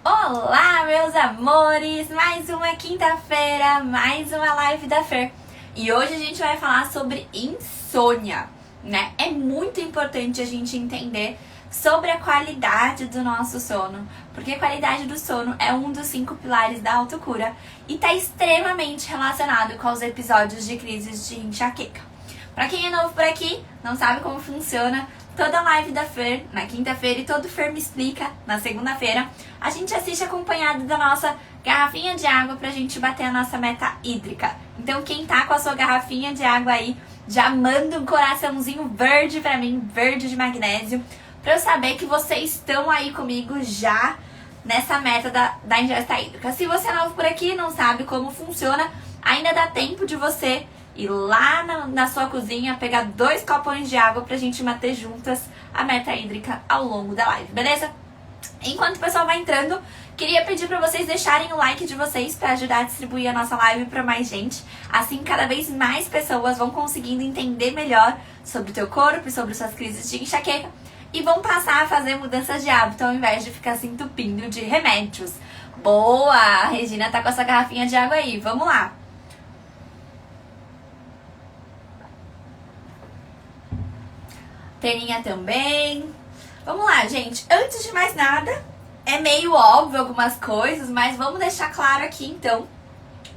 Olá, meus amores! Mais uma quinta-feira, mais uma live da Fer. E hoje a gente vai falar sobre insônia, né? É muito importante a gente entender sobre a qualidade do nosso sono, porque a qualidade do sono é um dos 5 pilares da autocura e está extremamente relacionado com os episódios de crises de enxaqueca. Pra quem é novo por aqui, não sabe como funciona, toda live da Fer, na quinta-feira, e todo Fer Me Explica, na segunda-feira, a gente assiste acompanhado da nossa garrafinha de água pra gente bater a nossa meta hídrica. Então quem tá com a sua garrafinha de água aí, já manda um coraçãozinho verde pra mim, verde de magnésio, pra eu saber que vocês estão aí comigo já nessa meta da ingesta hídrica. Se você é novo por aqui, não sabe como funciona, ainda dá tempo de você ir lá na sua cozinha, pegar 2 copões de água pra gente bater juntas a meta hídrica ao longo da live, beleza? Enquanto o pessoal vai entrando, queria pedir pra vocês deixarem o like de vocês pra ajudar a distribuir a nossa live pra mais gente. Assim, cada vez mais pessoas vão conseguindo entender melhor sobre o teu corpo e sobre suas crises de enxaqueca e vão passar a fazer mudanças de hábito ao invés de ficar se entupindo de remédios. Boa! A Regina tá com essa garrafinha de água aí, vamos lá! Teninha também. Vamos lá, gente. Antes de mais nada, é meio óbvio algumas coisas, mas vamos deixar claro aqui, então,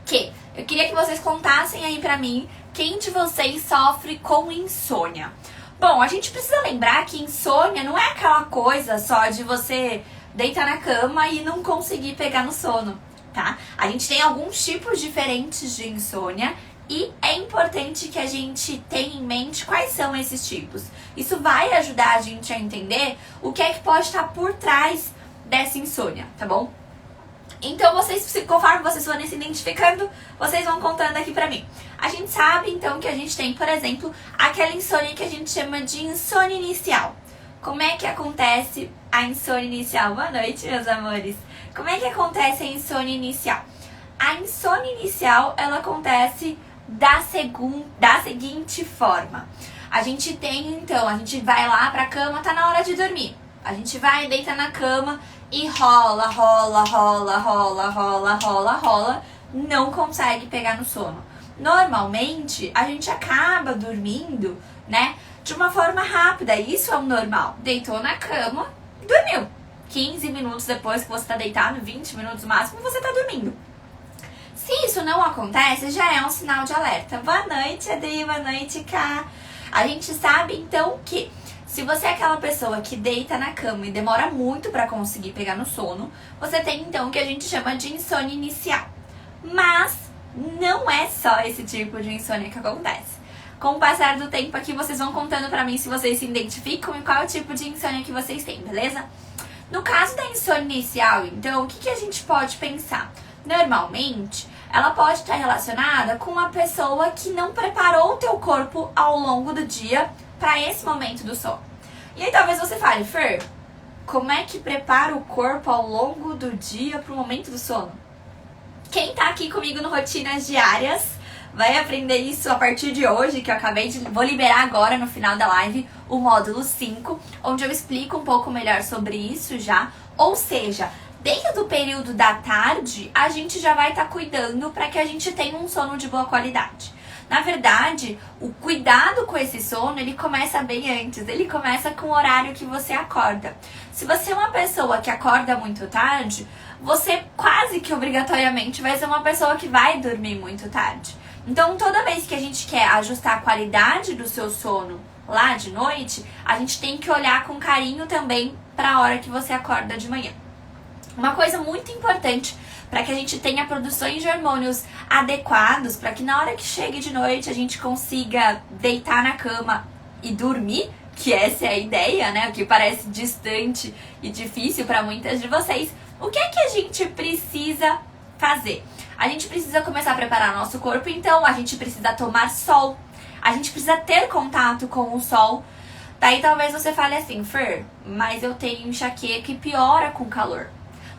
que eu queria que vocês contassem aí pra mim quem de vocês sofre com insônia. Bom, a gente precisa lembrar que insônia não é aquela coisa só de você deitar na cama e não conseguir pegar no sono, tá? A gente tem alguns tipos diferentes de insônia e é importante que a gente tenha em mente quais são esses tipos. Isso vai ajudar a gente a entender o que é que pode estar por trás dessa insônia, tá bom? Então, conforme vocês forem se identificando, vocês vão contando aqui pra mim. A gente sabe, então, que a gente tem, por exemplo, aquela insônia que a gente chama de insônia inicial. Como é que acontece a insônia inicial? Boa noite, meus amores. Como é que acontece a insônia inicial? A insônia inicial, ela acontece da seguinte forma. A gente tem, então, a gente vai lá pra cama, tá na hora de dormir. A gente vai, deita na cama e rola, não consegue pegar no sono. Normalmente, a gente acaba dormindo, né, de uma forma rápida. Isso é o normal. Deitou na cama, dormiu. 15 minutos depois que você tá deitado, 20 minutos no máximo, você tá dormindo. Se isso não acontece, já é um sinal de alerta. Boa noite, Adri, boa noite, Ká. A gente sabe, então, que se você é aquela pessoa que deita na cama e demora muito para conseguir pegar no sono, você tem, então, o que a gente chama de insônia inicial. Mas não é só esse tipo de insônia que acontece. Com o passar do tempo aqui, vocês vão contando pra mim se vocês se identificam e qual é o tipo de insônia que vocês têm, beleza? No caso da insônia inicial, então, o que a gente pode pensar? Normalmente, ela pode estar relacionada com uma pessoa que não preparou o teu corpo ao longo do dia para esse momento do sono. E aí talvez você fale, Fer, como é que prepara o corpo ao longo do dia para o momento do sono? Quem tá aqui comigo no Rotinas Diárias vai aprender isso a partir de hoje, que eu vou liberar agora no final da live o módulo 5, onde eu explico um pouco melhor sobre isso já. Ou seja, dentro do período da tarde, a gente já vai estar cuidando para que a gente tenha um sono de boa qualidade. Na verdade, o cuidado com esse sono, ele começa bem antes. Ele começa com o horário que você acorda. Se você é uma pessoa que acorda muito tarde, você quase que obrigatoriamente vai ser uma pessoa que vai dormir muito tarde. Então, toda vez que a gente quer ajustar a qualidade do seu sono lá de noite, a gente tem que olhar com carinho também para a hora que você acorda de manhã. Uma coisa muito importante para que a gente tenha produções de hormônios adequados, para que na hora que chegue de noite a gente consiga deitar na cama e dormir, que essa é a ideia, né? O que parece distante e difícil para muitas de vocês. O que é que a gente precisa fazer? A gente precisa começar a preparar nosso corpo, então a gente precisa tomar sol. A gente precisa ter contato com o sol. Daí talvez você fale assim, Fer, mas eu tenho enxaqueca e piora com calor.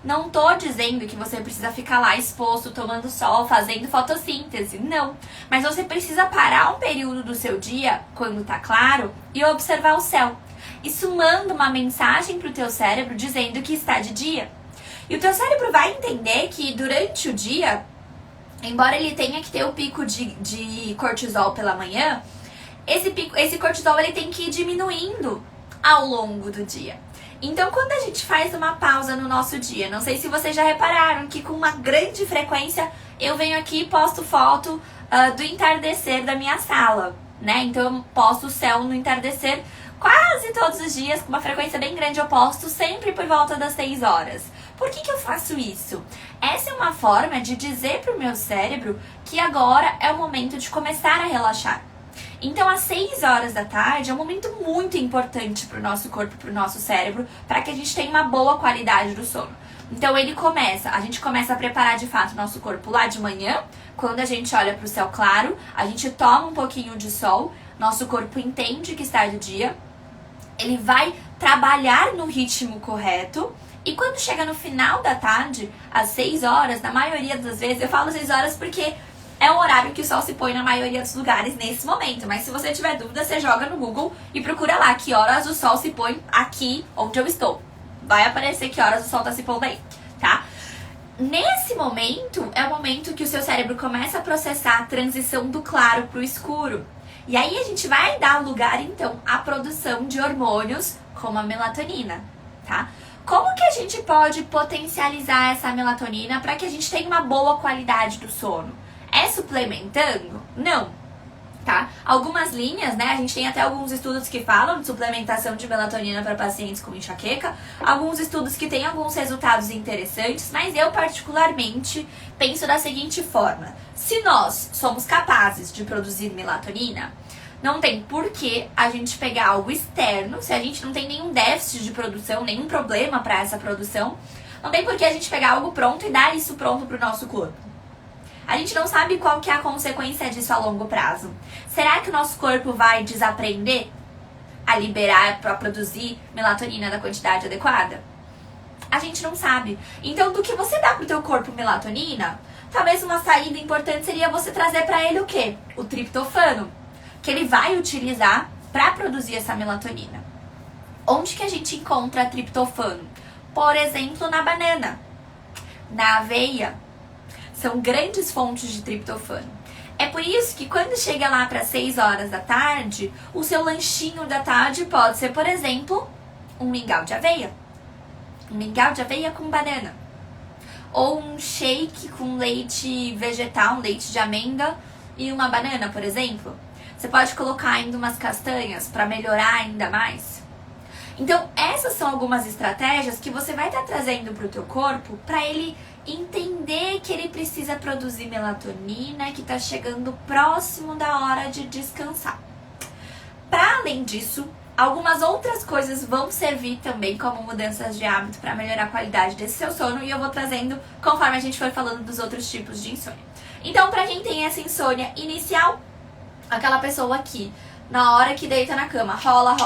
Não tô dizendo que você precisa ficar lá exposto, tomando sol, fazendo fotossíntese, não. Mas você precisa parar um período do seu dia, quando tá claro, e observar o céu. Isso manda uma mensagem pro teu cérebro dizendo que está de dia. E o teu cérebro vai entender que durante o dia, embora ele tenha que ter o pico de cortisol pela manhã, esse cortisol ele tem que ir diminuindo ao longo do dia. Então, quando a gente faz uma pausa no nosso dia, não sei se vocês já repararam que com uma grande frequência eu venho aqui e posto foto do entardecer da minha sala, né? Então, eu posto o céu no entardecer quase todos os dias, com uma frequência bem grande eu posto, sempre por volta das 6 horas. Por que eu faço isso? Essa é uma forma de dizer pro meu cérebro que agora é o momento de começar a relaxar. Então, às 6 horas da tarde é um momento muito importante para o nosso corpo, para o nosso cérebro, para que a gente tenha uma boa qualidade do sono. Então, a gente começa a preparar de fato o nosso corpo lá de manhã, quando a gente olha para o céu claro, a gente toma um pouquinho de sol, nosso corpo entende que está de dia, ele vai trabalhar no ritmo correto, e quando chega no final da tarde, às 6 horas, na maioria das vezes, eu falo 6 horas porque é o horário que o sol se põe na maioria dos lugares nesse momento. Mas se você tiver dúvida, você joga no Google e procura lá que horas o sol se põe aqui onde eu estou. Vai aparecer que horas o sol tá se pondo aí, tá? Nesse momento, é o momento que o seu cérebro começa a processar a transição do claro pro escuro. E aí a gente vai dar lugar, então, à produção de hormônios como a melatonina, tá? Como que a gente pode potencializar essa melatonina para que a gente tenha uma boa qualidade do sono? É suplementando? Não, tá? Algumas linhas, né? A gente tem até alguns estudos que falam de suplementação de melatonina para pacientes com enxaqueca. Alguns estudos que têm alguns resultados interessantes, mas eu particularmente penso da seguinte forma. Se nós somos capazes de produzir melatonina, não tem por que a gente pegar algo externo, se a gente não tem nenhum déficit de produção, nenhum problema para essa produção, não tem por que a gente pegar algo pronto e dar isso pronto para o nosso corpo. A gente não sabe qual que é a consequência disso a longo prazo. Será que o nosso corpo vai desaprender a liberar para produzir melatonina na quantidade adequada? A gente não sabe. Então, do que você dá pro teu corpo melatonina, talvez uma saída importante seria você trazer para ele o quê? O triptofano, que ele vai utilizar para produzir essa melatonina. Onde que a gente encontra triptofano? Por exemplo, na banana, na aveia. São grandes fontes de triptofano. É por isso que quando chega lá para 6 horas da tarde, o seu lanchinho da tarde pode ser, por exemplo, um mingau de aveia. Um mingau de aveia com banana. Ou um shake com leite vegetal, um leite de amêndoa e uma banana, por exemplo. Você pode colocar ainda umas castanhas para melhorar ainda mais. Então, essas são algumas estratégias que você vai estar trazendo para o teu corpo para ele entender que ele precisa produzir melatonina, que está chegando próximo da hora de descansar. Para além disso, algumas outras coisas vão servir também como mudanças de hábito para melhorar a qualidade desse seu sono e eu vou trazendo conforme a gente for falando dos outros tipos de insônia. Então, para quem tem essa insônia inicial, aquela pessoa que na hora que deita na cama rola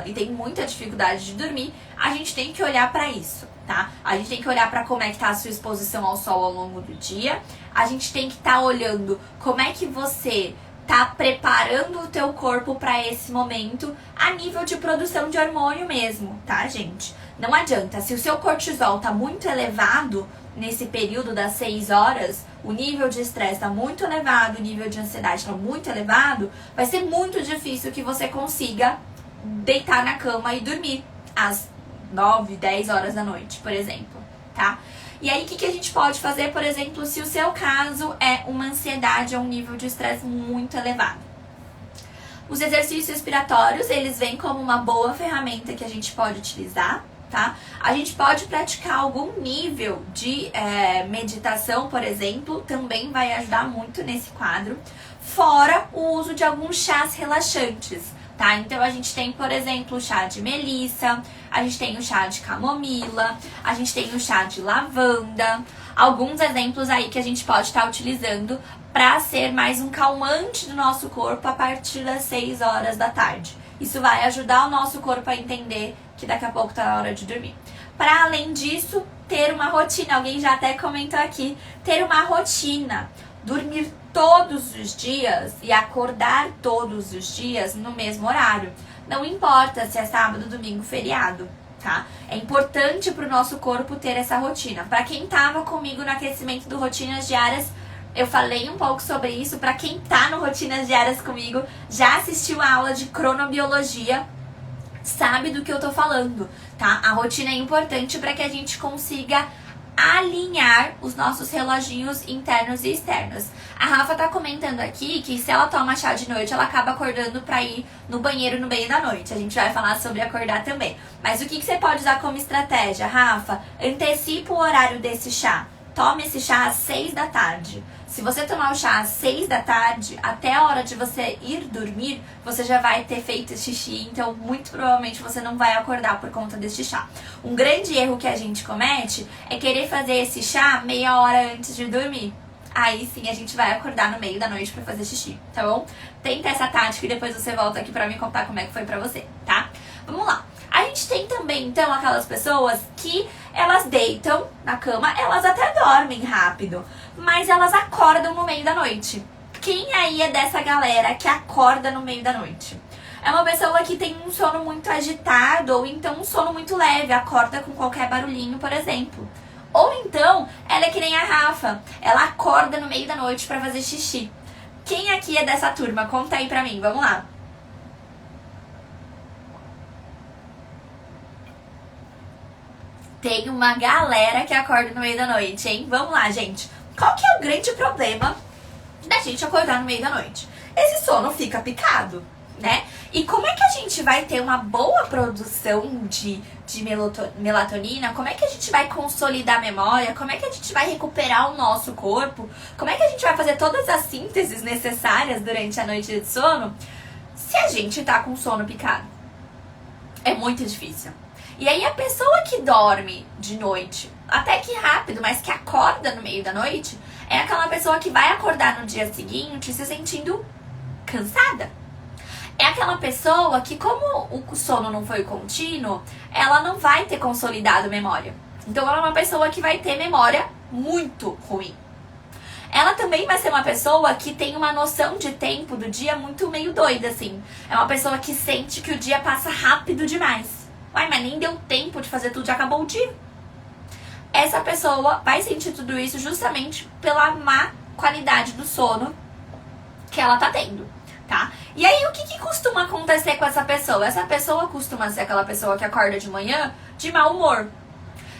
e tem muita dificuldade de dormir, a gente tem que olhar para isso, tá? A gente tem que olhar para como é que tá a sua exposição ao sol ao longo do dia. A gente tem que estar olhando como é que você tá preparando o teu corpo para esse momento a nível de produção de hormônio mesmo, tá, gente? Não adianta, se o seu cortisol tá muito elevado nesse período das 6 horas, o nível de estresse tá muito elevado, o nível de ansiedade tá muito elevado, vai ser muito difícil que você consiga deitar na cama e dormir às 9, 10 horas da noite, por exemplo, tá? E aí, o que a gente pode fazer, por exemplo, se o seu caso é uma ansiedade ou um nível de estresse muito elevado? Os exercícios respiratórios, eles vêm como uma boa ferramenta que a gente pode utilizar, tá? A gente pode praticar algum nível de meditação, por exemplo, também vai ajudar muito nesse quadro. Fora o uso de alguns chás relaxantes, tá? Então, a gente tem, por exemplo, o chá de melissa, a gente tem o chá de camomila, a gente tem o chá de lavanda. Alguns exemplos aí que a gente pode estar utilizando para ser mais um calmante do nosso corpo a partir das 6 horas da tarde. Isso vai ajudar o nosso corpo a entender que daqui a pouco tá na hora de dormir. Para além disso, ter uma rotina. Alguém já até comentou aqui, ter uma rotina. Dormir todos os dias e acordar todos os dias no mesmo horário. Não importa se é sábado, domingo, feriado, tá? É importante pro nosso corpo ter essa rotina. Pra quem tava comigo no aquecimento do Rotinas Diárias, eu falei um pouco sobre isso. Pra quem tá no Rotinas Diárias comigo, já assistiu a aula de cronobiologia, sabe do que eu tô falando, tá? A rotina é importante para que a gente consiga alinhar os nossos reloginhos internos e externos. A Rafa tá comentando aqui que se ela toma chá de noite, ela acaba acordando pra ir no banheiro no meio da noite. A gente vai falar sobre acordar também. Mas o que você pode usar como estratégia, Rafa? Antecipa o horário desse chá. Tome esse chá às 6 da tarde. Se você tomar o chá às 6 da tarde, até a hora de você ir dormir, você já vai ter feito xixi, então muito provavelmente você não vai acordar por conta desse chá. Um grande erro que a gente comete é querer fazer esse chá meia hora antes de dormir. Aí sim a gente vai acordar no meio da noite pra fazer xixi, tá bom? Tenta essa tática e depois você volta aqui pra me contar como é que foi pra você, tá? Vamos lá. A gente tem também, então, aquelas pessoas que elas deitam na cama, elas até dormem rápido, mas elas acordam no meio da noite. Quem aí é dessa galera que acorda no meio da noite? É uma pessoa que tem um sono muito agitado, ou então um sono muito leve, acorda com qualquer barulhinho, por exemplo. Ou então, ela é que nem a Rafa, ela acorda no meio da noite pra fazer xixi. Quem aqui é dessa turma? Conta aí pra mim, vamos lá. Tem uma galera que acorda no meio da noite, hein? Vamos lá, gente. Qual que é o grande problema da gente acordar no meio da noite? Esse sono fica picado, né? E como é que a gente vai ter uma boa produção de melatonina? Como é que a gente vai consolidar a memória? Como é que a gente vai recuperar o nosso corpo? Como é que a gente vai fazer todas as sínteses necessárias durante a noite de sono se a gente tá com sono picado? É muito difícil. E aí a pessoa que dorme de noite, até que rápido, mas que acorda no meio da noite, é aquela pessoa que vai acordar no dia seguinte se sentindo cansada. É aquela pessoa que, como o sono não foi contínuo, ela não vai ter consolidado memória. Então ela é uma pessoa que vai ter memória muito ruim. Ela também vai ser uma pessoa que tem uma noção de tempo do dia muito meio doida, assim. É uma pessoa que sente que o dia passa rápido demais. Uai, mas nem deu tempo de fazer tudo, já acabou o dia. Essa pessoa vai sentir tudo isso justamente pela má qualidade do sono que ela tá tendo, tá? E aí, o que costuma acontecer com essa pessoa? Essa pessoa costuma ser aquela pessoa que acorda de manhã de mau humor.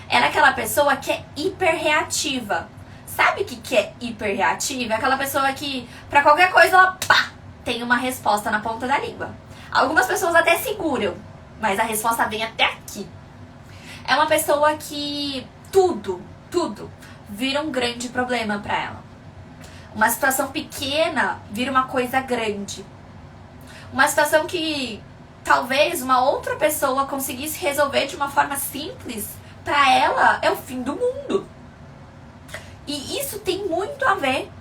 Ela é aquela pessoa que é hiperreativa. Sabe o que é hiperreativa? É aquela pessoa que, pra qualquer coisa, ela pá, tem uma resposta na ponta da língua. Algumas pessoas até seguram, mas a resposta vem até aqui. É uma pessoa que tudo vira um grande problema pra ela. Uma situação pequena vira uma coisa grande. Uma situação que talvez uma outra pessoa conseguisse resolver de uma forma simples, pra ela é o fim do mundo. E isso tem muito a ver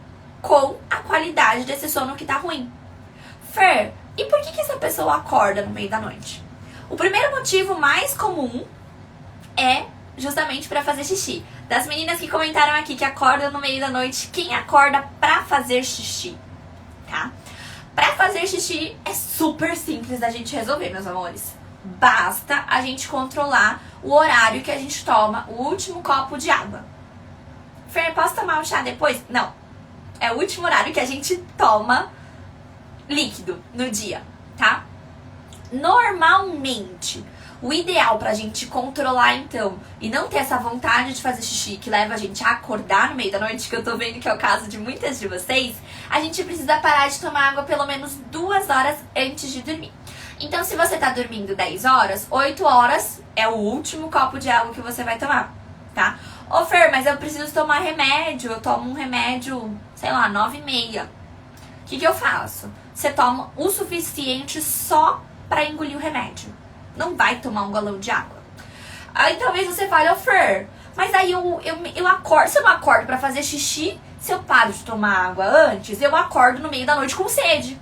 com a qualidade desse sono que tá ruim. Fer, e por que essa pessoa acorda no meio da noite? O primeiro motivo mais comum é justamente pra fazer xixi. Das meninas que comentaram aqui que acordam no meio da noite, quem acorda pra fazer xixi, tá? Pra fazer xixi é super simples da gente resolver, meus amores. Basta a gente controlar o horário que a gente toma o último copo de água. Fer, posso tomar um chá depois? Não. É o último horário que a gente toma líquido no dia, tá? Normalmente, o ideal pra gente controlar, então, e não ter essa vontade de fazer xixi que leva a gente a acordar no meio da noite, que eu tô vendo que é o caso de muitas de vocês, a gente precisa parar de tomar água pelo menos 2 horas antes de dormir. Então, se você tá dormindo 10 horas, 8 horas é o último copo de água que você vai tomar, tá? Ô Fer, mas eu preciso tomar remédio, eu tomo um remédio, sei lá, 9h30. O que eu faço? Você toma o suficiente só pra engolir o remédio. Não vai tomar um galão de água. Aí talvez você fale, ô Fer, mas aí eu acordo, se eu não acordo pra fazer xixi, se eu paro de tomar água antes, eu acordo no meio da noite com sede.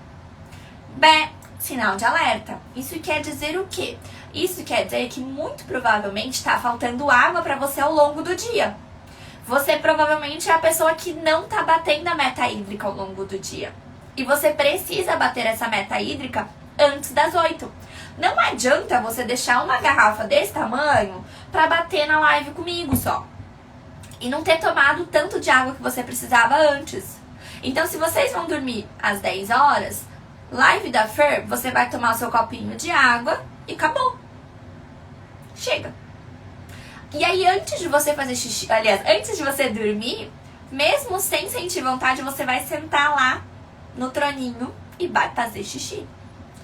Bem, sinal de alerta. Isso quer dizer o quê? Isso quer dizer que muito provavelmente tá faltando água pra você ao longo do dia. Você provavelmente é a pessoa que não tá batendo a meta hídrica ao longo do dia. E você precisa bater essa meta hídrica antes das 8. Não adianta você deixar uma garrafa desse tamanho pra bater na live comigo só. E não ter tomado tanto de água que você precisava antes. Então, se vocês vão dormir às 10 horas, live da Fer, você vai tomar o seu copinho de água e acabou. Chega. E aí, antes de você fazer xixi, aliás, antes de você dormir, mesmo sem sentir vontade, você vai sentar lá no troninho e vai fazer xixi.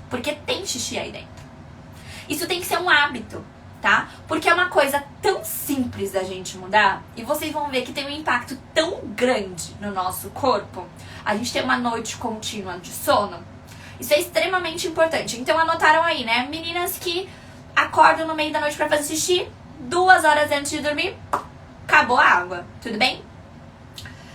Porque tem xixi aí dentro. Isso tem que ser um hábito, tá? Porque é uma coisa tão simples da gente mudar e vocês vão ver que tem um impacto tão grande no nosso corpo. A gente tem uma noite contínua de sono. Isso é extremamente importante. Então anotaram aí, né? Meninas que acordam no meio da noite pra fazer xixi, 2 horas antes de dormir, acabou a água. Tudo bem?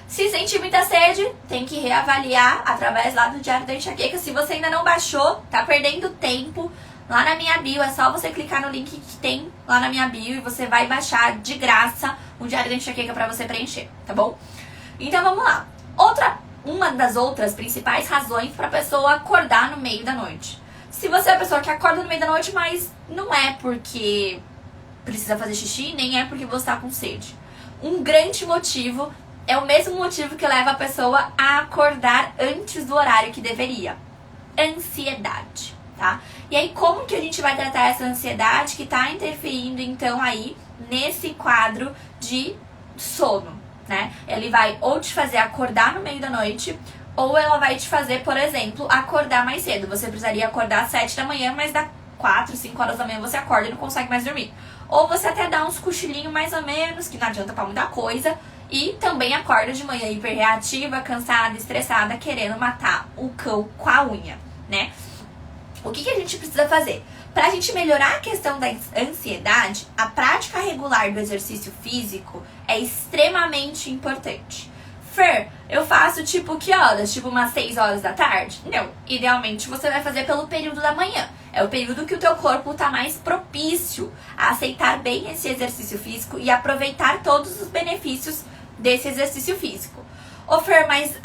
Se sentir muita sede, tem que reavaliar através lá do Diário da Enxaqueca. Se você ainda não baixou, tá perdendo tempo. Lá na minha bio, é só você clicar no link que tem lá na minha bio e você vai baixar de graça o Diário da Enxaqueca pra você preencher, tá bom? Então vamos lá. Uma das outras principais razões pra pessoa acordar no meio da noite. Se você é a pessoa que acorda no meio da noite, mas não é porque precisa fazer xixi, nem é porque você tá com sede. Um grande motivo é o mesmo motivo que leva a pessoa a acordar antes do horário que deveria. Ansiedade, tá? E aí, como que a gente vai tratar essa ansiedade que tá interferindo, então, aí, nesse quadro de sono, né? Ele vai ou te fazer acordar no meio da noite, ou ela vai te fazer, por exemplo, acordar mais cedo. Você precisaria acordar às 7 da manhã, mas dá 4, 5 horas da manhã você acorda e não consegue mais dormir. Ou você até dá uns cochilinhos mais ou menos, que não adianta pra muita coisa, e também acorda de manhã hiperreativa, cansada, estressada, querendo matar o cão com a unha, né? O que a gente precisa fazer? Pra gente melhorar a questão da ansiedade, a prática regular do exercício físico é extremamente importante. Fer, eu faço tipo que horas? Tipo umas 6 horas da tarde? Não. Idealmente você vai fazer pelo período da manhã. É o período que o teu corpo tá mais propício a aceitar bem esse exercício físico e aproveitar todos os benefícios desse exercício físico. Ô Fer, mas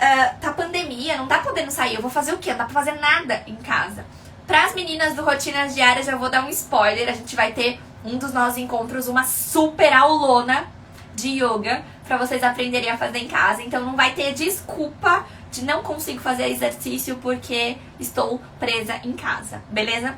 tá pandemia, não tá podendo sair, eu vou fazer o quê? Não dá pra fazer nada em casa. Para as meninas do Rotinas Diárias, já vou dar um spoiler. A gente vai ter um dos nossos encontros, uma super aulona de yoga para vocês aprenderem a fazer em casa. Então não vai ter desculpa de não consigo fazer exercício porque estou presa em casa, beleza?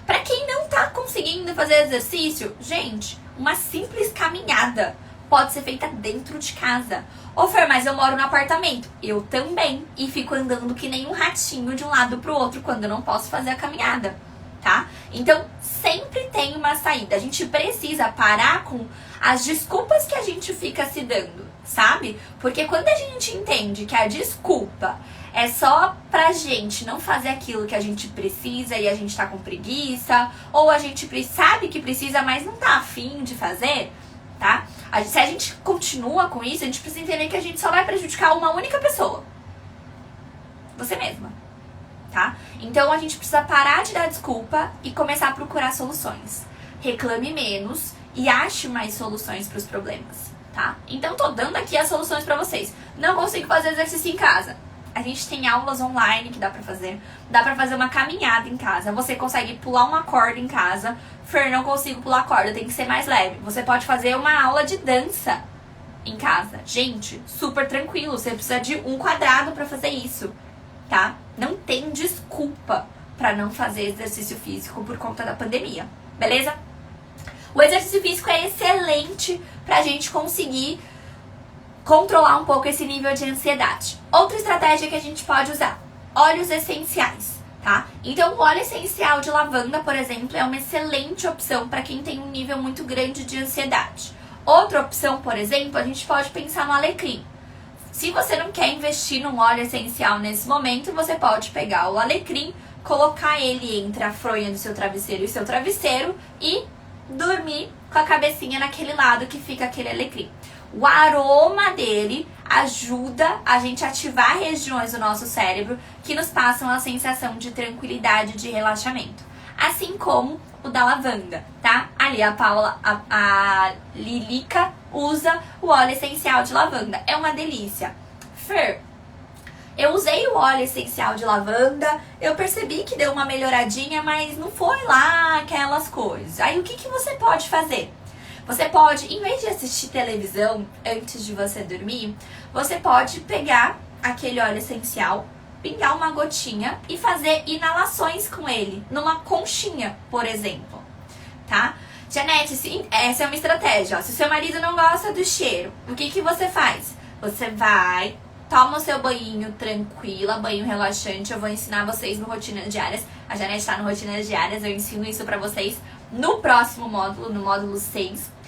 Para quem não tá conseguindo fazer exercício, gente, uma simples caminhada pode ser feita dentro de casa. Ô Fer, mas eu moro no apartamento. Eu também. E fico andando que nem um ratinho de um lado pro outro quando eu não posso fazer a caminhada, tá? Então, sempre tem uma saída. A gente precisa parar com as desculpas que a gente fica se dando, sabe? Porque quando a gente entende que a desculpa é só pra gente não fazer aquilo que a gente precisa e a gente tá com preguiça, ou a gente sabe que precisa, mas não tá afim de fazer, tá? Se a gente continua com isso, a gente precisa entender que a gente só vai prejudicar uma única pessoa. Você mesma, tá? Então a gente precisa parar de dar desculpa e começar a procurar soluções. Reclame menos e ache mais soluções para os problemas, tá? Então tô dando aqui as soluções para vocês. Não consigo fazer exercício em casa. A gente tem aulas online que dá pra fazer. Dá pra fazer uma caminhada em casa. Você consegue pular uma corda em casa. Fer, não consigo pular corda, tem que ser mais leve. Você pode fazer uma aula de dança em casa. Gente, super tranquilo. Você precisa de um quadrado pra fazer isso, tá? Não tem desculpa pra não fazer exercício físico por conta da pandemia, beleza? O exercício físico é excelente pra gente conseguir controlar um pouco esse nível de ansiedade. Outra estratégia que a gente pode usar, óleos essenciais, tá? Então, o óleo essencial de lavanda, por exemplo, é uma excelente opção para quem tem um nível muito grande de ansiedade. Outra opção, por exemplo, a gente pode pensar no alecrim. Se você não quer investir num óleo essencial nesse momento, você pode pegar o alecrim, colocar ele entre a fronha do seu travesseiro e seu travesseiro e dormir com a cabecinha naquele lado que fica aquele alecrim. O aroma dele ajuda a gente a ativar regiões do nosso cérebro que nos passam a sensação de tranquilidade, de relaxamento. Assim como o da lavanda, tá? Ali a Lilica usa o óleo essencial de lavanda. É uma delícia. Fer, Eu usei o óleo essencial de lavanda, eu percebi que deu uma melhoradinha, mas não foi lá aquelas coisas. Aí o que você pode fazer? Você pode, em vez de assistir televisão antes de você dormir, você pode pegar aquele óleo essencial, pingar uma gotinha e fazer inalações com ele, numa conchinha, por exemplo, tá? Janete, essa é uma estratégia, ó. Se o seu marido não gosta do cheiro, o que você faz? Você vai, toma o seu banhinho tranquila, banho relaxante. Eu vou ensinar vocês no Rotinas Diárias. A Janete tá no Rotinas Diárias, eu ensino isso pra vocês no próximo módulo, no módulo 6.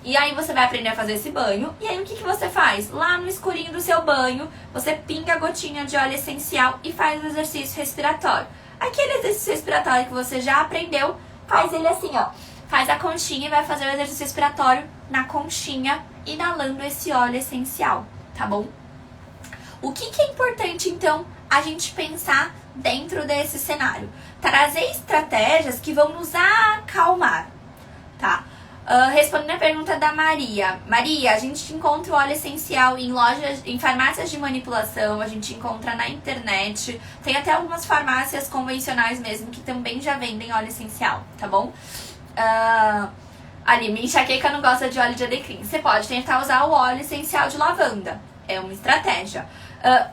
E aí você vai aprender a fazer esse banho. E aí o que você faz? Lá no escurinho do seu banho, você pinga a gotinha de óleo essencial e faz o exercício respiratório. Aquele exercício respiratório que você já aprendeu, faz ele assim, ó. Faz a conchinha e vai fazer o exercício respiratório na conchinha, inalando esse óleo essencial, tá bom? O que é importante, então, a gente pensar dentro desse cenário? Trazer estratégias que vão nos acalmar, tá? Respondendo a pergunta da Maria. Maria, a gente encontra o óleo essencial em lojas, em farmácias de manipulação, a gente encontra na internet. Tem até algumas farmácias convencionais mesmo que também já vendem óleo essencial, tá bom? Ali, minha enxaqueca não gosta de óleo de alecrim. Você pode tentar usar o óleo essencial de lavanda. É uma estratégia.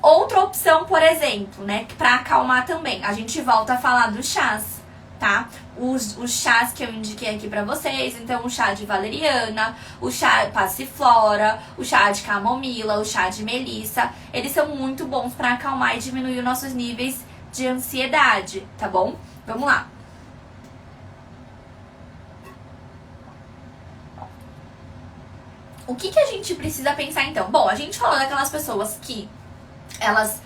Outra opção, por exemplo, né, pra acalmar também. A gente volta a falar dos chás, tá? Os chás que eu indiquei aqui pra vocês. Então, o chá de valeriana, o chá passiflora, o chá de camomila, o chá de melissa. Eles são muito bons pra acalmar e diminuir os nossos níveis de ansiedade, tá bom? Vamos lá. O que a gente precisa pensar então? Bom, a gente falou daquelas pessoas que elas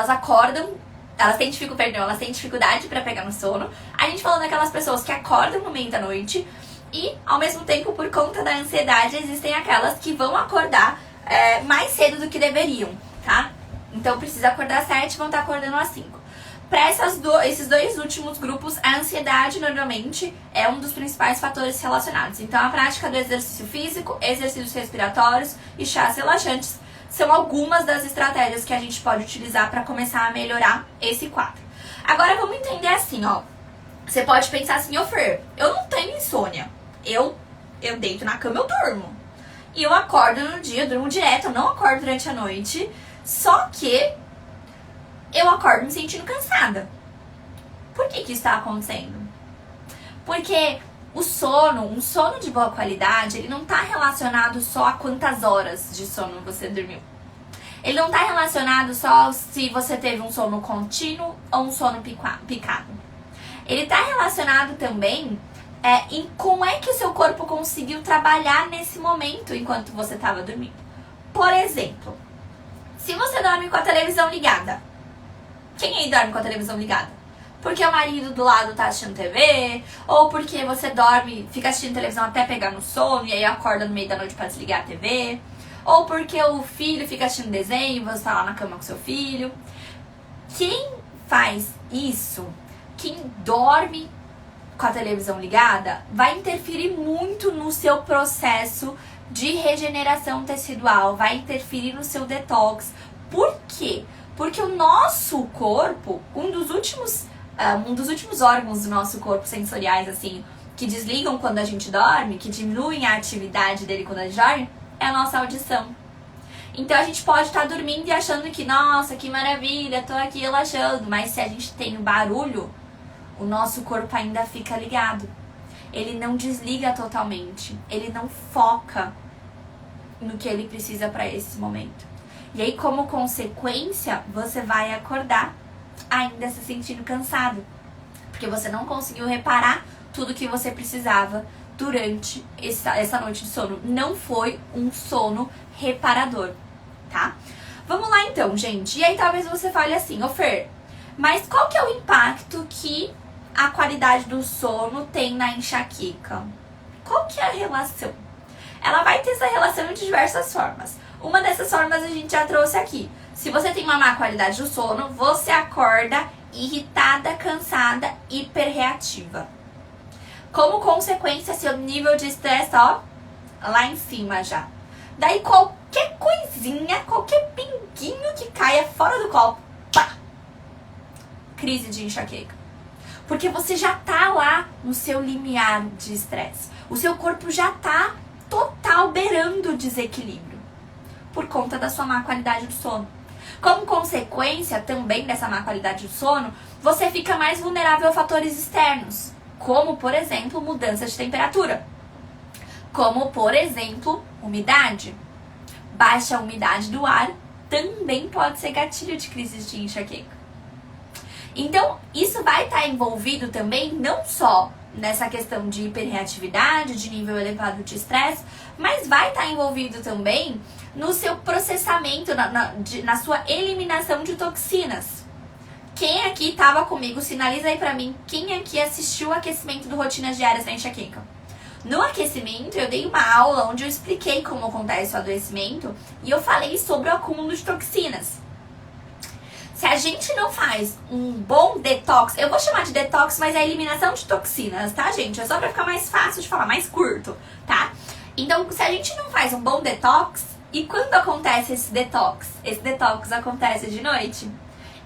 acordam, elas têm dificuldade para pegar no sono. A gente falou daquelas pessoas que acordam no meio da noite e, ao mesmo tempo, por conta da ansiedade, existem aquelas que vão acordar mais cedo do que deveriam, tá? Então, precisa acordar às 7 e vão estar acordando às 5. Para esses dois últimos grupos, a ansiedade normalmente é um dos principais fatores relacionados. Então, a prática do exercício físico, exercícios respiratórios e chás relaxantes são algumas das estratégias que a gente pode utilizar para começar a melhorar esse quadro. Agora, vamos entender assim, ó. Você pode pensar assim, Fer, eu não tenho insônia. Eu deito na cama, eu durmo. E eu acordo no dia, eu durmo direto, eu não acordo durante a noite. Só que eu acordo me sentindo cansada. Por que isso está acontecendo? Porque o sono, um sono de boa qualidade, ele não está relacionado só a quantas horas de sono você dormiu. Ele não está relacionado só se você teve um sono contínuo ou um sono picado. Ele está relacionado também em como é que o seu corpo conseguiu trabalhar nesse momento enquanto você estava dormindo. Por exemplo, se você dorme com a televisão ligada, quem aí dorme com a televisão ligada? Porque o marido do lado tá assistindo TV, ou porque você dorme, fica assistindo televisão até pegar no sono e aí acorda no meio da noite pra desligar a TV, ou porque o filho fica assistindo desenho e você tá lá na cama com seu filho. Quem faz isso, quem dorme com a televisão ligada, vai interferir muito no seu processo de regeneração tecidual, vai interferir no seu detox. Por quê? Porque o nosso corpo, um dos últimos órgãos do nosso corpo sensoriais, assim, que desligam quando a gente dorme, que diminuem a atividade dele quando a gente dorme, é a nossa audição. Então a gente pode estar dormindo e achando que, nossa, que maravilha, tô aqui relaxando. Mas se a gente tem o barulho, o nosso corpo ainda fica ligado. Ele não desliga totalmente. Ele não foca no que ele precisa para esse momento. E aí, como consequência, você vai acordar ainda se sentindo cansado. Porque você não conseguiu reparar tudo que você precisava durante essa noite de sono. Não foi um sono reparador, tá? Vamos lá então, gente. E aí talvez você fale assim, Fer, mas qual que é o impacto que a qualidade do sono tem na enxaqueca? Qual que é a relação? Ela vai ter essa relação de diversas formas. Uma dessas formas a gente já trouxe aqui. Se você tem uma má qualidade do sono, você acorda irritada, cansada, hiperreativa. Como consequência, seu nível de estresse, ó, lá em cima já. Daí, qual qualquer coisinha, qualquer pinguinho que caia fora do copo, pá! Crise de enxaqueca. Porque você já tá lá no seu limiar de estresse. O seu corpo já tá total beirando o desequilíbrio. Por conta da sua má qualidade do sono. Como consequência também dessa má qualidade do sono, você fica mais vulnerável a fatores externos. Como, por exemplo, mudança de temperatura. Como, por exemplo, umidade. Baixa umidade do ar também pode ser gatilho de crises de enxaqueca. Então, isso vai estar envolvido também não só nessa questão de hiperreatividade, de nível elevado de estresse, mas vai estar envolvido também no seu processamento, na sua eliminação de toxinas. Quem aqui estava comigo, sinaliza aí pra mim, quem aqui assistiu o aquecimento do Rotinas Diárias da Enxaqueca? No aquecimento, eu dei uma aula onde eu expliquei como acontece o adoecimento e eu falei sobre o acúmulo de toxinas. Se a gente não faz um bom detox, eu vou chamar de detox, mas é a eliminação de toxinas, tá, gente? É só pra ficar mais fácil de falar, mais curto, tá? Então, se a gente não faz um bom detox, e quando acontece esse detox? Esse detox acontece de noite.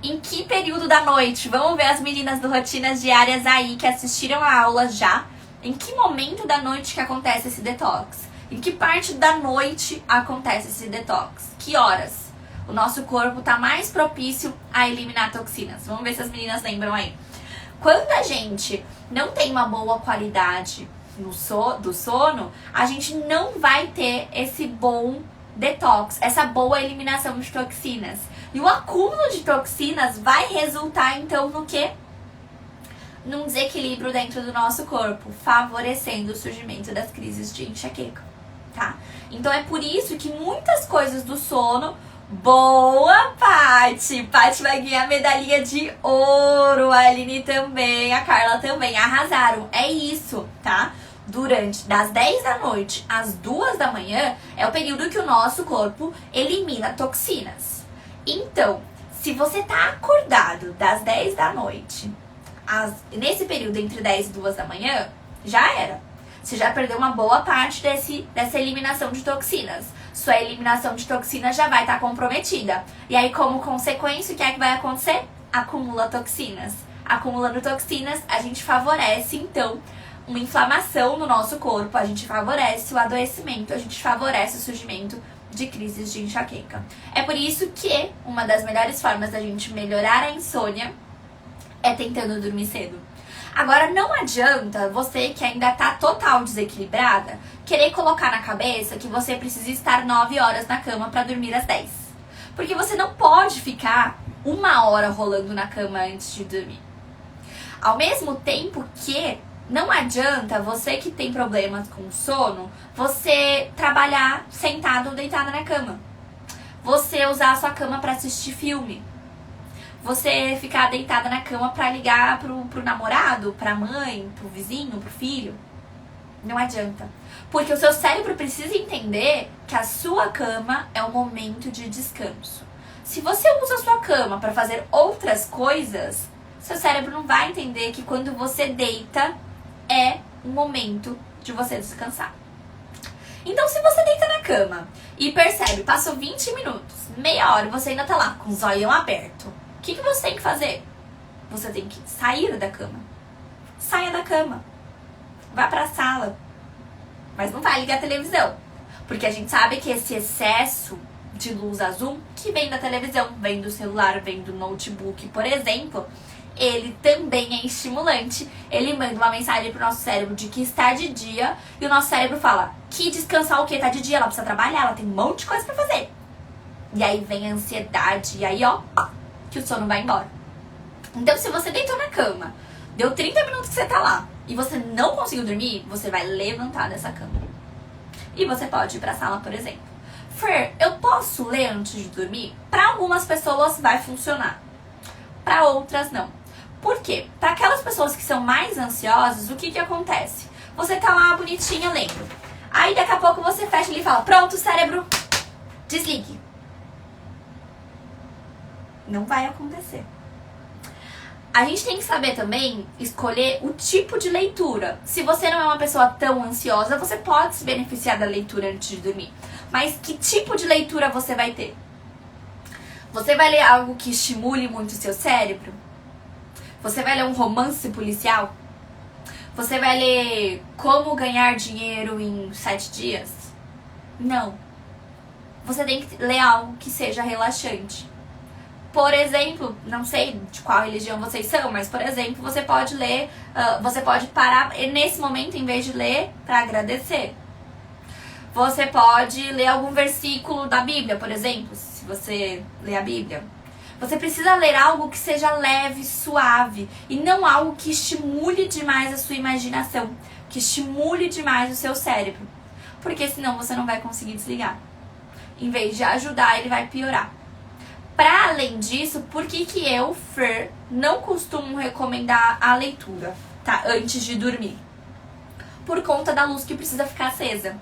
Em que período da noite? Vamos ver as meninas do Rotinas Diárias aí que assistiram a aula já. Em que momento da noite que acontece esse detox? Em que parte da noite acontece esse detox? Que horas? O nosso corpo está mais propício a eliminar toxinas. Vamos ver se as meninas lembram aí. Quando a gente não tem uma boa qualidade do sono, a gente não vai ter esse bom detox, essa boa eliminação de toxinas. E o acúmulo de toxinas vai resultar, então, no quê? Num desequilíbrio dentro do nosso corpo, favorecendo o surgimento das crises de enxaqueca, tá? Então, é por isso que muitas coisas do sono... Boa, Paty! Paty vai ganhar medalhinha de ouro, a Aline também, a Carla também, arrasaram. É isso, tá? Durante das 10 da noite às 2 da manhã é o período que o nosso corpo elimina toxinas. Então, se você tá acordado das 10 da noite, nesse período entre 10 e 2 da manhã, já era. Você já perdeu uma boa parte dessa eliminação de toxinas. Sua eliminação de toxinas já vai estar comprometida. E aí, como consequência, o que é que vai acontecer? Acumula toxinas. Acumulando toxinas, a gente favorece, então, uma inflamação no nosso corpo. A gente favorece o adoecimento, a gente favorece o surgimento de crises de enxaqueca. É por isso que uma das melhores formas da gente melhorar a insônia é tentando dormir cedo. Agora, não adianta você que ainda tá total desequilibrada querer colocar na cabeça que você precisa estar 9 horas na cama para dormir às 10. Porque você não pode ficar 1 hora rolando na cama antes de dormir. Ao mesmo tempo que não adianta você que tem problemas com sono, você trabalhar sentado ou deitada na cama. Você usar a sua cama para assistir filme. Você ficar deitada na cama pra ligar pro namorado, pra mãe, pro vizinho, pro filho. Não adianta. Porque o seu cérebro precisa entender que a sua cama é um momento de descanso. Se você usa a sua cama pra fazer outras coisas, seu cérebro não vai entender que quando você deita é um momento de você descansar. Então, se você deita na cama e percebe, passou 20 minutos, meia hora e você ainda tá lá com o zoião aberto, o que você tem que fazer? Você tem que sair da cama. Saia da cama. Vá pra sala. Mas não vai ligar a televisão. Porque a gente sabe que esse excesso de luz azul que vem da televisão, vem do celular, vem do notebook, por exemplo, ele também é estimulante. Ele manda uma mensagem pro nosso cérebro de que está de dia e o nosso cérebro fala que descansar o quê? Tá de dia, ela precisa trabalhar, ela tem um monte de coisa pra fazer. E aí vem a ansiedade e aí, ó, que o sono vai embora. Então, se você deitou na cama, deu 30 minutos que você tá lá e você não conseguiu dormir, você vai levantar dessa cama. E você pode ir pra sala, por exemplo. Fer, eu posso ler antes de dormir? Para algumas pessoas vai funcionar. Para outras, não. Por quê? Para aquelas pessoas que são mais ansiosas, o que acontece? Você tá lá bonitinha lendo. Aí, daqui a pouco, você fecha ali e fala, pronto, cérebro, desligue. Não vai acontecer. A gente tem que saber também escolher o tipo de leitura. Se você não é uma pessoa tão ansiosa, você pode se beneficiar da leitura antes de dormir. Mas que tipo de leitura você vai ter? Você vai ler algo que estimule muito o seu cérebro? Você vai ler um romance policial? Você vai ler Como Ganhar Dinheiro em 7 Dias? Não. Você tem que ler algo que seja relaxante. Por exemplo, não sei de qual religião vocês são, mas por exemplo, você pode ler, você pode parar nesse momento em vez de ler para agradecer. Você pode ler algum versículo da Bíblia, por exemplo, se você lê a Bíblia. Você precisa ler algo que seja leve, suave, e não algo que estimule demais a sua imaginação, que estimule demais o seu cérebro, porque senão você não vai conseguir desligar. Em vez de ajudar, ele vai piorar. Para além disso, por que eu, Fer, não costumo recomendar a leitura, tá? Antes de dormir? Por conta da luz que precisa ficar acesa,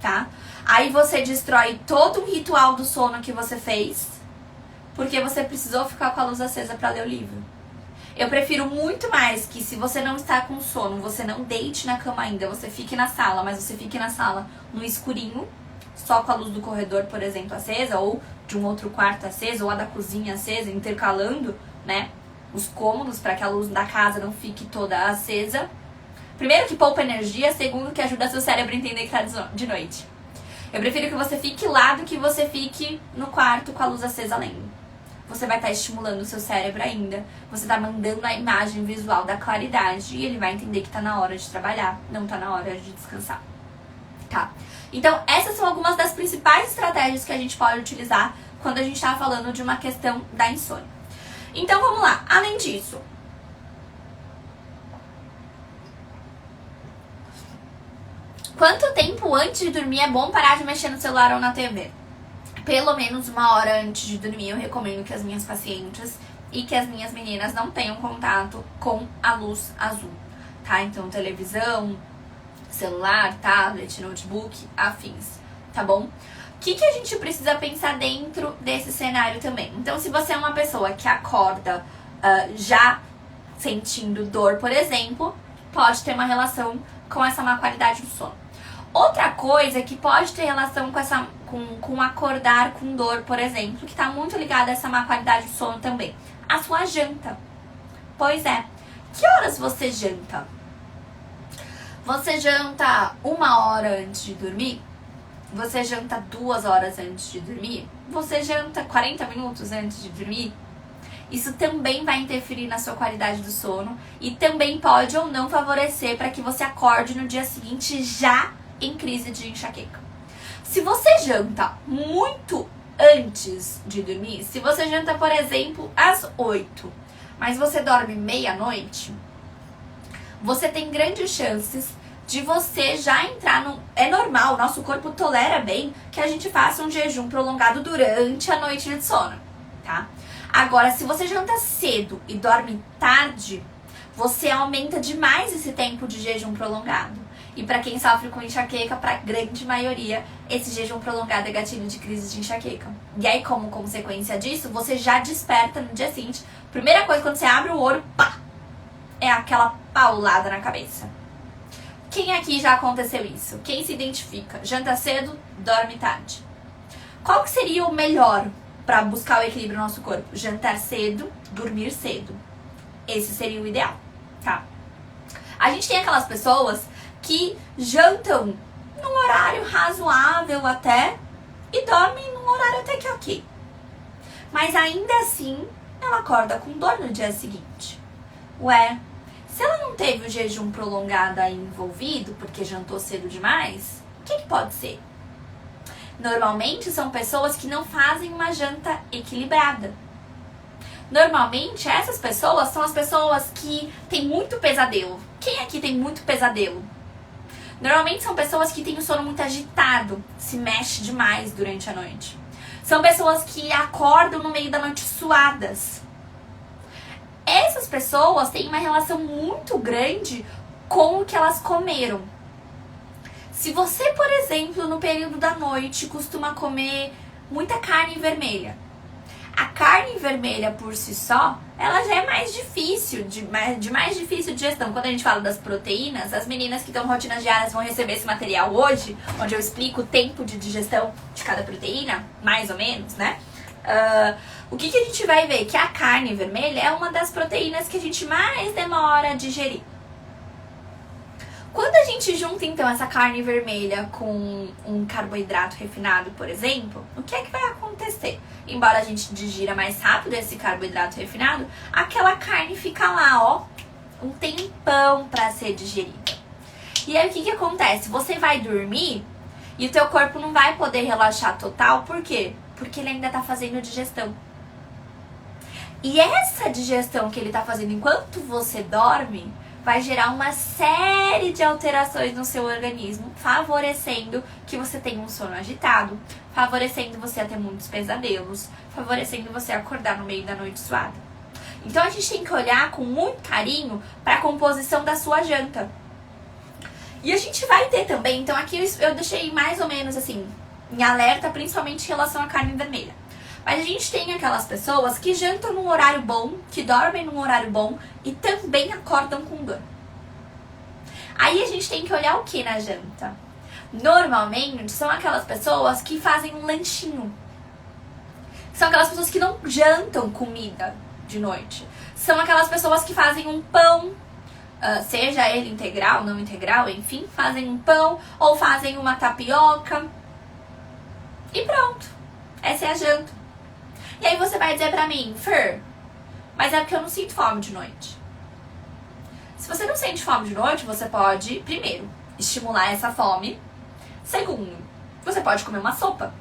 tá? Aí você destrói todo um ritual do sono que você fez, porque você precisou ficar com a luz acesa para ler o livro. Eu prefiro muito mais que, se você não está com sono, você não deite na cama ainda, você fique na sala, mas você fique na sala no escurinho, só com a luz do corredor, por exemplo, acesa, ou de um outro quarto acesa, ou a da cozinha acesa, intercalando, né, os cômodos para que a luz da casa não fique toda acesa. Primeiro, que poupa energia. Segundo, que ajuda seu cérebro a entender que tá de noite. Eu prefiro que você fique lá do que você fique no quarto com a luz acesa lendo. Você vai estar estimulando o seu cérebro ainda. Você tá mandando a imagem visual da claridade e ele vai entender que tá na hora de trabalhar, não tá na hora de descansar. Tá? Então, essas são algumas das principais estratégias que a gente pode utilizar quando a gente tá falando de uma questão da insônia. Então, vamos lá. Além disso, quanto tempo antes de dormir é bom parar de mexer no celular ou na TV? Pelo menos 1 hora antes de dormir, eu recomendo que as minhas pacientes e que as minhas meninas não tenham contato com a luz azul, tá? Então, televisão, celular, tablet, notebook, afins, tá bom? O que a gente precisa pensar dentro desse cenário também? Então, se você é uma pessoa que acorda já sentindo dor, por exemplo, pode ter uma relação com essa má qualidade do sono. Outra coisa que pode ter relação com acordar com dor, por exemplo, que está muito ligada a essa má qualidade do sono também, a sua janta. Pois é, que horas você janta? Você janta 1 hora antes de dormir? Você janta 2 horas antes de dormir? Você janta 40 minutos antes de dormir? Isso também vai interferir na sua qualidade do sono e também pode ou não favorecer para que você acorde no dia seguinte já em crise de enxaqueca. Se você janta muito antes de dormir, se você janta, por exemplo, às 8, mas você dorme meia-noite, você tem grandes chances de você já entrar no... É normal, nosso corpo tolera bem que a gente faça um jejum prolongado durante a noite de sono, tá? Agora, se você janta cedo e dorme tarde, você aumenta demais esse tempo de jejum prolongado. E para quem sofre com enxaqueca, para a grande maioria, esse jejum prolongado é gatilho de crise de enxaqueca. E aí, como consequência disso, você já desperta no dia seguinte. Primeira coisa, quando você abre o olho, pá! É aquela paulada na cabeça. Quem aqui já aconteceu isso? Quem se identifica? Janta cedo, dorme tarde. Qual que seria o melhor para buscar o equilíbrio no nosso corpo? Jantar cedo, dormir cedo. Esse seria o ideal, tá? A gente tem aquelas pessoas que jantam num horário razoável até e dormem num horário até que ok. Mas ainda assim, ela acorda com dor no dia seguinte. Ué, se ela não teve o jejum prolongado aí envolvido, porque jantou cedo demais, o que pode ser? Normalmente são pessoas que não fazem uma janta equilibrada. Normalmente essas pessoas são as pessoas que têm muito pesadelo. Quem aqui tem muito pesadelo? Normalmente são pessoas que têm o sono muito agitado, se mexe demais durante a noite. São pessoas que acordam no meio da noite suadas. Essas pessoas têm uma relação muito grande com o que elas comeram. Se você, por exemplo, no período da noite costuma comer muita carne vermelha, A carne vermelha por si só, ela já é mais difícil, de mais difícil digestão. Quando a gente fala das proteínas, as meninas que estão rotinas diárias vão receber esse material hoje, onde eu explico o tempo de digestão de cada proteína, mais ou menos, né? O que a gente vai ver? Que a carne vermelha é uma das proteínas que a gente mais demora a digerir. Quando a gente junta, então, essa carne vermelha com um carboidrato refinado, por exemplo, o que é que vai acontecer? Embora a gente digira mais rápido esse carboidrato refinado, aquela carne fica lá, ó, um tempão para ser digerida. E aí, o que acontece? Você vai dormir e o teu corpo não vai poder relaxar total, por quê? Porque ele ainda tá fazendo digestão. E essa digestão que ele tá fazendo enquanto você dorme vai gerar uma série de alterações no seu organismo, favorecendo que você tenha um sono agitado, favorecendo você a ter muitos pesadelos, favorecendo você a acordar no meio da noite suada. Então a gente tem que olhar com muito carinho para a composição da sua janta. E a gente vai ter também, então aqui eu deixei mais ou menos assim, em alerta, principalmente em relação à carne vermelha. Mas a gente tem aquelas pessoas que jantam num horário bom, que dormem num horário bom e também acordam com dor. Aí a gente tem que olhar o que na janta? Normalmente são aquelas pessoas que fazem um lanchinho. São aquelas pessoas que não jantam comida de noite. São aquelas pessoas que fazem um pão, seja ele integral, não integral, enfim, fazem um pão ou fazem uma tapioca. E pronto. Essa é a janta. E aí você vai dizer pra mim, Fer, mas é porque eu não sinto fome de noite. Se você não sente fome de noite, você pode, primeiro, estimular essa fome. Segundo, você pode comer uma sopa.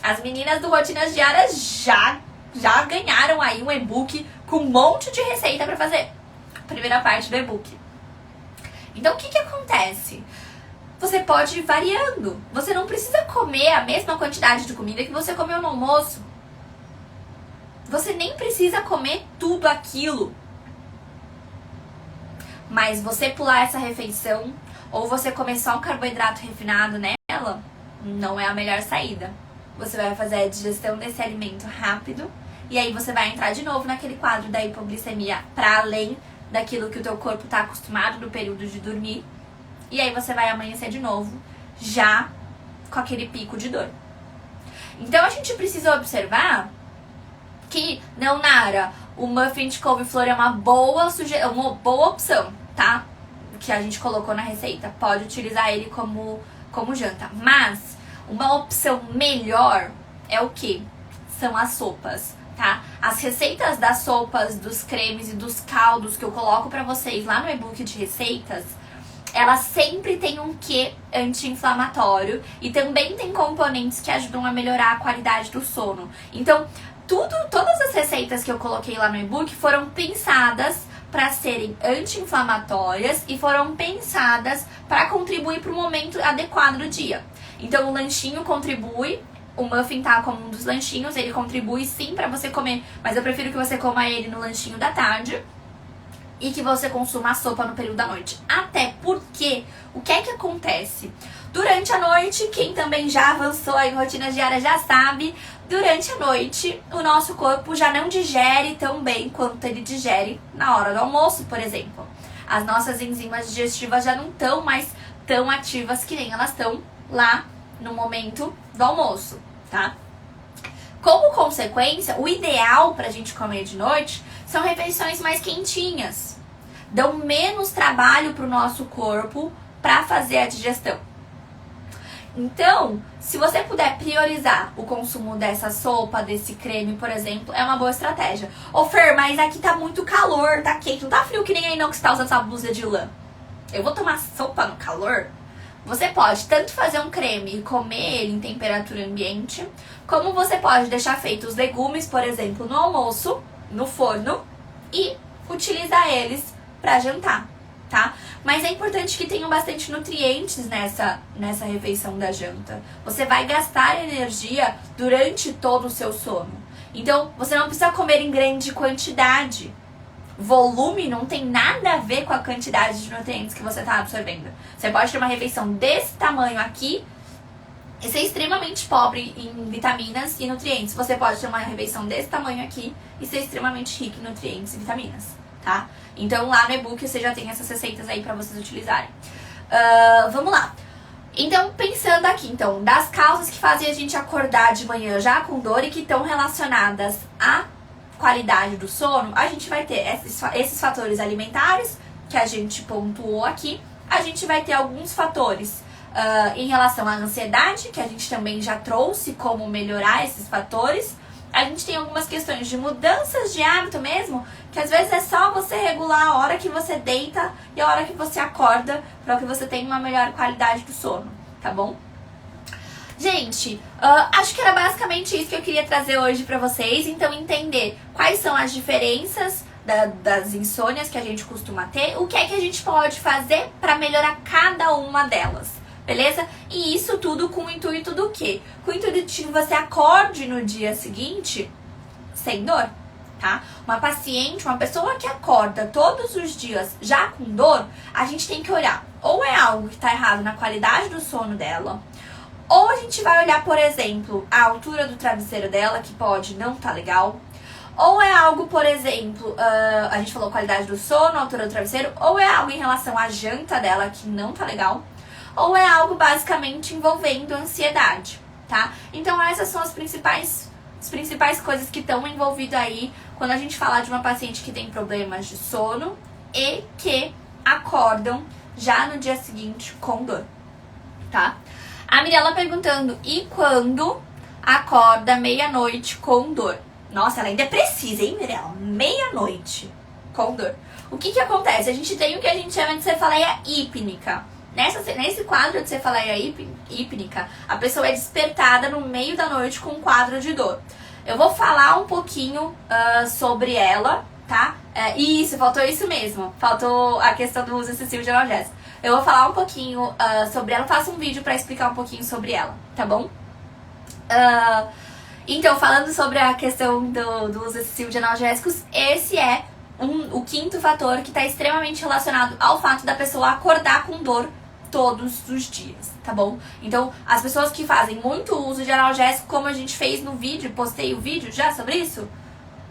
As meninas do Rotinas Diárias já ganharam aí um e-book com um monte de receita pra fazer. Primeira parte do e-book. Então o que acontece? Você pode ir variando. Você não precisa comer a mesma quantidade de comida que você comeu no almoço. Você nem precisa comer tudo aquilo. Mas você pular essa refeição ou você comer só um carboidrato refinado nela, não é a melhor saída. Você vai fazer a digestão desse alimento rápido e aí você vai entrar de novo naquele quadro da hipoglicemia para além daquilo que o teu corpo está acostumado no período de dormir. E aí você vai amanhecer de novo, já com aquele pico de dor. Então a gente precisa observar que, não, Nara, o muffin de couve-flor é uma boa opção, tá? Que a gente colocou na receita. Pode utilizar ele como janta. Mas uma opção melhor é o que? São as sopas, tá? As receitas das sopas, dos cremes e dos caldos que eu coloco pra vocês lá no e-book de receitas, ela sempre tem um quê anti-inflamatório e também tem componentes que ajudam a melhorar a qualidade do sono. Então, todas as receitas que eu coloquei lá no e-book foram pensadas para serem anti-inflamatórias e foram pensadas para contribuir para o momento adequado do dia. Então, o lanchinho contribui, o muffin tá como um dos lanchinhos, ele contribui sim para você comer, mas eu prefiro que você coma ele no lanchinho da tarde e que você consuma a sopa no período da noite. Até porque, o que é que acontece? Durante a noite, quem também já avançou em rotinas diárias já sabe, durante a noite o nosso corpo já não digere tão bem quanto ele digere na hora do almoço, por exemplo. As nossas enzimas digestivas já não estão mais tão ativas que nem elas estão lá no momento do almoço, tá? Como consequência, o ideal pra gente comer de noite são refeições mais quentinhas. Dão menos trabalho pro nosso corpo pra fazer a digestão. Então, se você puder priorizar o consumo dessa sopa, desse creme, por exemplo, é uma boa estratégia. Ô Fer, mas aqui tá muito calor, tá quente, não tá frio que nem aí não que você tá usando essa blusa de lã. Eu vou tomar sopa no calor? Você pode tanto fazer um creme e comer ele em temperatura ambiente, como você pode deixar feitos os legumes, por exemplo, no almoço, no forno, e utilizar eles para jantar, tá? Mas é importante que tenham bastante nutrientes nessa refeição da janta. Você vai gastar energia durante todo o seu sono. Então, você não precisa comer em grande quantidade. Volume não tem nada a ver com a quantidade de nutrientes que você está absorvendo. Você pode ter uma refeição desse tamanho aqui e ser extremamente pobre em vitaminas e nutrientes. Você pode ter uma refeição desse tamanho aqui e ser extremamente rico em nutrientes e vitaminas, tá? Então lá no e-book você já tem essas receitas aí pra vocês utilizarem. Vamos lá. Então, pensando aqui, então, das causas que fazem a gente acordar de manhã já com dor e que estão relacionadas à qualidade do sono, a gente vai ter esses fatores alimentares que a gente pontuou aqui. A gente vai ter alguns fatores em relação à ansiedade, que a gente também já trouxe como melhorar esses fatores. A gente tem algumas questões de mudanças de hábito mesmo, que às vezes é só você regular a hora que você deita e a hora que você acorda, para que você tenha uma melhor qualidade do sono, tá bom? Gente, acho que era basicamente isso que eu queria trazer hoje pra vocês. Então, entender quais são as diferenças das insônias que a gente costuma ter, o que é que a gente pode fazer pra melhorar cada uma delas, beleza? E isso tudo com o intuito do quê? Com o intuito de que você acorde no dia seguinte sem dor, tá? Uma paciente, uma pessoa que acorda todos os dias já com dor, a gente tem que olhar, ou é algo que tá errado na qualidade do sono dela, ou a gente vai olhar, por exemplo, a altura do travesseiro dela, que pode não tá legal. Ou é algo, por exemplo, a gente falou qualidade do sono, altura do travesseiro. Ou é algo em relação à janta dela, que não tá legal. Ou é algo basicamente envolvendo ansiedade, tá? Então essas são as principais coisas que estão envolvidas aí quando a gente fala de uma paciente que tem problemas de sono e que acordam já no dia seguinte com dor, tá? A Mirella perguntando, e quando acorda meia-noite com dor? Nossa, ela ainda é precisa, hein, Mirella? Meia-noite com dor. O que acontece? A gente tem o que a gente chama de cefaleia hípnica. Nesse quadro de cefaleia hípnica, a pessoa é despertada no meio da noite com um quadro de dor. Eu vou falar um pouquinho sobre ela, tá? Isso, faltou isso mesmo. Faltou a questão do uso excessivo de analgésico. Eu vou falar um pouquinho sobre ela, faço um vídeo pra explicar um pouquinho sobre ela, tá bom? Então, falando sobre a questão do uso excessivo de analgésicos, esse é o quinto fator que está extremamente relacionado ao fato da pessoa acordar com dor todos os dias, tá bom? Então, as pessoas que fazem muito uso de analgésico, como a gente fez no vídeo, postei o vídeo já sobre isso?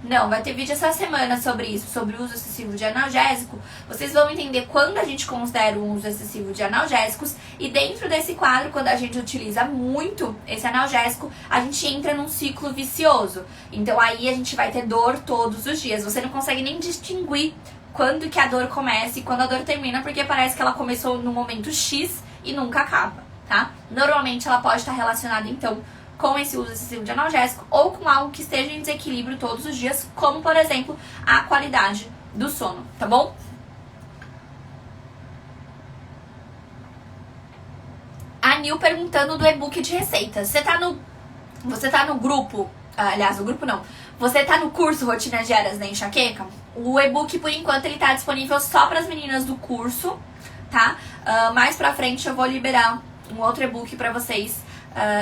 Não, vai ter vídeo essa semana sobre isso, sobre o uso excessivo de analgésico. Vocês vão entender quando a gente considera o uso excessivo de analgésicos. E dentro desse quadro, quando a gente utiliza muito esse analgésico, a gente entra num ciclo vicioso. Então aí a gente vai ter dor todos os dias. Você não consegue nem distinguir quando que a dor começa e quando a dor termina, porque parece que ela começou no momento X e nunca acaba, tá? Normalmente ela pode estar relacionada, então, com esse uso excessivo de analgésico ou com algo que esteja em desequilíbrio todos os dias, como, por exemplo, a qualidade do sono, tá bom? A Nil perguntando do e-book de receitas. Você tá no grupo, aliás, no grupo não, você tá no curso Rotinas Diárias da Enxaqueca? O e-book, por enquanto, ele tá disponível só para as meninas do curso, tá? Mais pra frente eu vou liberar um outro e-book pra vocês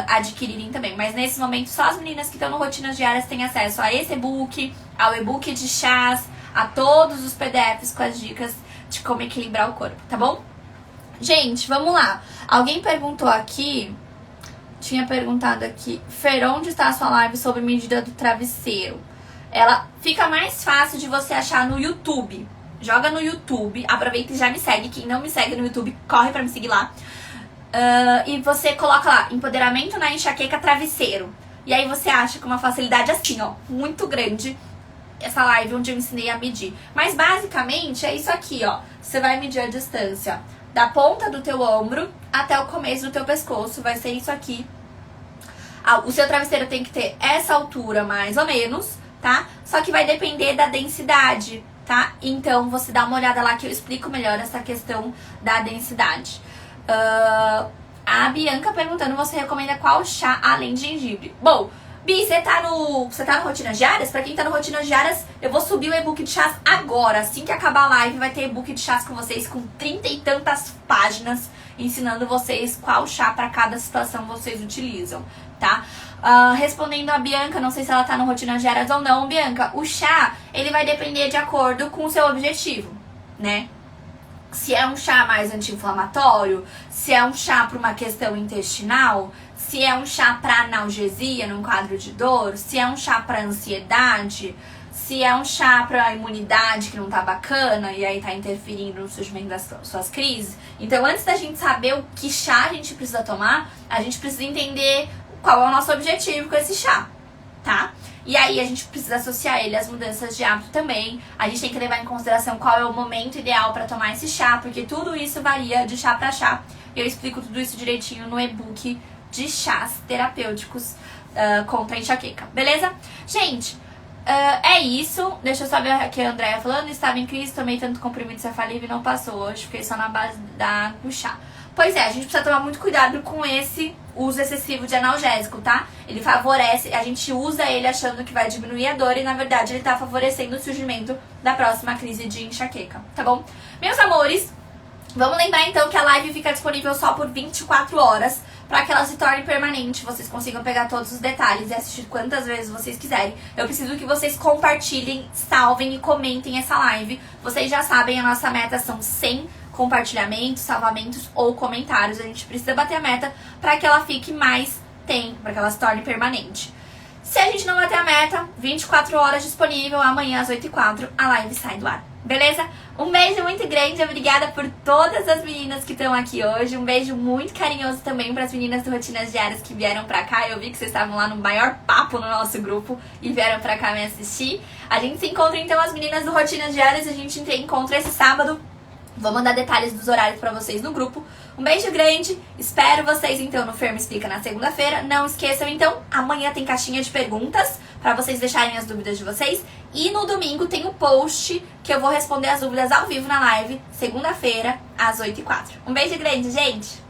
adquirirem também. Mas nesse momento só as meninas que estão no Rotinas Diárias têm acesso a esse e-book, ao e-book de chás, a todos os PDFs com as dicas de como equilibrar o corpo, tá bom? Gente, vamos lá. Alguém perguntou aqui, tinha perguntado aqui, Fer, onde está a sua live sobre medida do travesseiro? Ela fica mais fácil de você achar no YouTube. Joga no YouTube, aproveita e já me segue. Quem não me segue no YouTube, corre pra me seguir lá. E você coloca lá, empoderamento na enxaqueca travesseiro. E aí você acha com uma facilidade assim, ó, muito grande, essa live onde eu ensinei a medir. Mas basicamente é isso aqui, ó. Você vai medir a distância da ponta do teu ombro até o começo do teu pescoço. Vai ser isso aqui. O seu travesseiro tem que ter essa altura mais ou menos, tá? Só que vai depender da densidade, tá? Então você dá uma olhada lá que eu explico melhor essa questão da densidade. A Bianca perguntando, você recomenda qual chá além de gengibre? Bom, Bi, você tá no Rotinas Diárias? Pra quem tá no Rotinas Diárias, eu vou subir o e-book de chás agora. Assim que acabar a live, vai ter e-book de chás com vocês, com 30 e tantas páginas, ensinando vocês qual chá pra cada situação vocês utilizam, tá? Respondendo a Bianca, não sei se ela tá no Rotinas Diárias ou não, Bianca, o chá, ele vai depender de acordo com o seu objetivo, né? se é um chá mais anti-inflamatório, se é um chá para uma questão intestinal, se é um chá para analgesia num quadro de dor, se é um chá para ansiedade, se é um chá para imunidade que não tá bacana e aí tá interferindo no surgimento das suas crises. Então, antes da gente saber o que chá a gente precisa tomar, a gente precisa entender qual é o nosso objetivo com esse chá, tá? E aí a gente precisa associar ele às mudanças de hábito também. A gente tem que levar em consideração qual é o momento ideal para tomar esse chá, porque tudo isso varia de chá para chá. Eu explico tudo isso direitinho no e-book de chás terapêuticos contra a enxaqueca, beleza? Gente, é isso. Deixa eu só ver aqui a Andréia falando. Estava em crise, tomei tanto comprimido cefalívio e não passou. Hoje fiquei só na base da água e chá. Pois é, a gente precisa tomar muito cuidado com esse uso excessivo de analgésico, tá? Ele favorece, a gente usa ele achando que vai diminuir a dor e na verdade ele tá favorecendo o surgimento da próxima crise de enxaqueca, tá bom? Meus amores, vamos lembrar então que a live fica disponível só por 24 horas para que ela se torne permanente, vocês consigam pegar todos os detalhes e assistir quantas vezes vocês quiserem. Eu preciso que vocês compartilhem, salvem e comentem essa live. Vocês já sabem, a nossa meta são 100 compartilhamentos, salvamentos ou comentários. A gente precisa bater a meta para que ela fique mais tempo, para que ela se torne permanente. Se a gente não bater a meta, 24 horas disponível, amanhã às 8h04 a live sai do ar. Beleza? Um beijo muito grande, obrigada por todas as meninas que estão aqui hoje. Um beijo muito carinhoso também para as meninas do Rotinas Diárias que vieram pra cá. Eu vi que vocês estavam lá no maior papo no nosso grupo e vieram pra cá me assistir. A gente se encontra então, as meninas do Rotinas Diárias, a gente encontra esse sábado. Vou mandar detalhes dos horários pra vocês no grupo. Um beijo grande, espero vocês então no Fer Me Explica na segunda-feira. Não esqueçam então, amanhã tem caixinha de perguntas pra vocês deixarem as dúvidas de vocês. E no domingo tem o post que eu vou responder as dúvidas ao vivo na live, segunda-feira, às 8h04. Um beijo grande, gente!